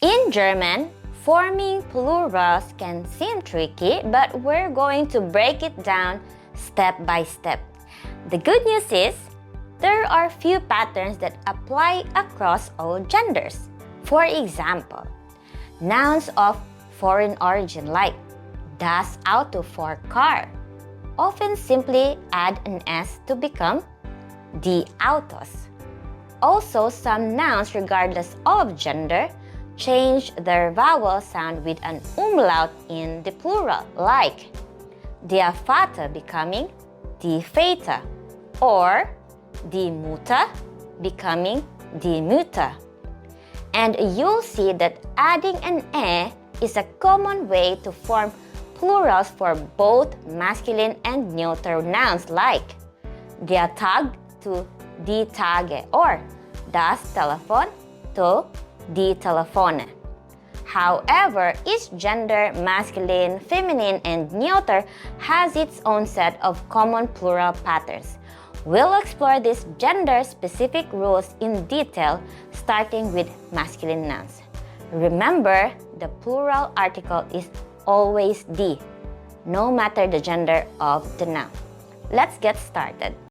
In German, forming plurals can seem tricky, but we're going to break it down step by step. The good news is, there are few patterns that apply across all genders. For example, nouns of foreign origin like das Auto for car often simply add an S to become die Autos. Also, some nouns, regardless of gender, change their vowel sound with an umlaut in the plural, like der Vater becoming die Väter, or die Mutter becoming die Mütter. And you'll see that adding an E is a common way to form plurals for both masculine and neuter nouns like der Tag to die Tage, or das Telefon to die Telefone. However, each gender, masculine, feminine, and neuter, has its own set of common plural patterns. We'll explore these gender-specific rules in detail, starting with masculine nouns. Remember, the plural article is always die, no matter the gender of the noun. Let's get started.